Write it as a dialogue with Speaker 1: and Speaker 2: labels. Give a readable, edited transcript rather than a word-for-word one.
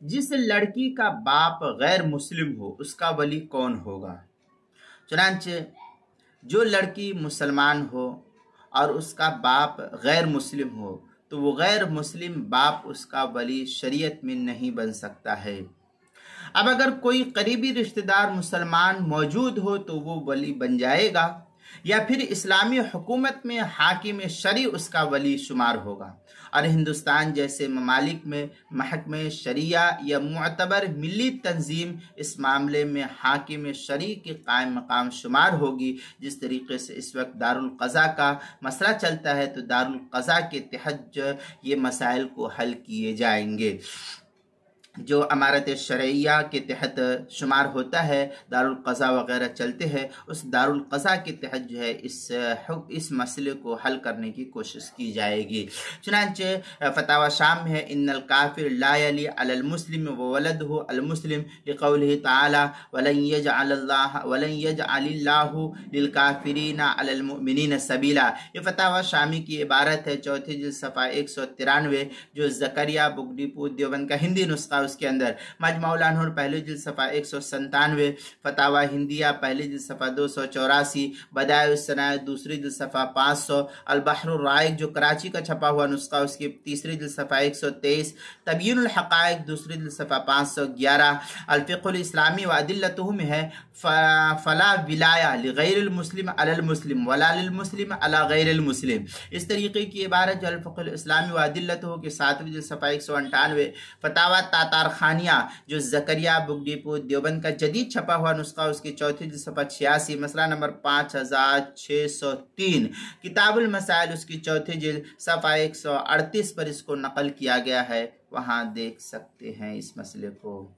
Speaker 1: جس لڑکی کا باپ غیر مسلم ہو اس کا ولی کون ہوگا؟ چنانچہ جو لڑکی مسلمان ہو اور اس کا باپ غیر مسلم ہو تو وہ غیر مسلم باپ اس کا ولی شریعت میں نہیں بن سکتا ہے۔ اب اگر کوئی قریبی رشتہ دار مسلمان موجود ہو تو وہ ولی بن جائے گا، یا پھر اسلامی حکومت میں حاکم شرعی اس کا ولی شمار ہوگا، اور ہندوستان جیسے ممالک میں محکمہ شریعہ یا معتبر ملی تنظیم اس معاملے میں حاکم شرعی کے قائم مقام شمار ہوگی۔ جس طریقے سے اس وقت دارالقضاء کا مسئلہ چلتا ہے تو دارالقضاء کے تحت یہ مسائل کو حل کیے جائیں گے۔ جو امارت شرعیہ کے تحت شمار ہوتا ہے، دارالقضاء وغیرہ چلتے ہیں، اس دارالقضاء کے تحت جو ہے اس مسئلے کو حل کرنے کی کوشش کی جائے گی۔ چنانچہ فتاوی شام میں ہے ان الکافر لا یلی علی المسلم وولدہ المسلم لقولہ تعالی ولن یجعل اللہ للکافرین علی المؤمنین سبیلا۔ یہ فتاوی شامی کی عبارت ہے، چوتھے جلد صفحہ 193، جو زکریا بگڈی پور دیوبند کا ہندی نسخہ اس کے اندر، مجمع الانور پہلی جلد صفحہ 197، فتاوی ہندیہ پہلی جلد صفحہ 284، بدائع الصنائع دوسری جلد صفحہ 500، البحر الرائق جو کراچی کا چھپا ہوا نسخہ اس کی تیسری جلد صفحہ 123، تبیین الحقائق دوسری جلد صفحہ 511، الفقہ الاسلامی و ادلتہ میں ہے فلا ولایہ لغیر المسلم علی المسلم ولا للمسلم علی غیر المسلم۔ اس طریقے کی عبارت جو الفقہ الاسلامی و ادلتہ کے 7ویں جلد صفحہ 198، فتاوی تاتار خانیہ جو زکریا بگڈی پور دیوبند کا جدید چھپا ہوا نسخہ اس کی چوتھی جلد صفحہ 86، مسئلہ نمبر 5603، کتاب المسائل اس کی چوتھی جلد صفحہ 138 پر اس کو نقل کیا گیا ہے، وہاں دیکھ سکتے ہیں اس مسئلے کو۔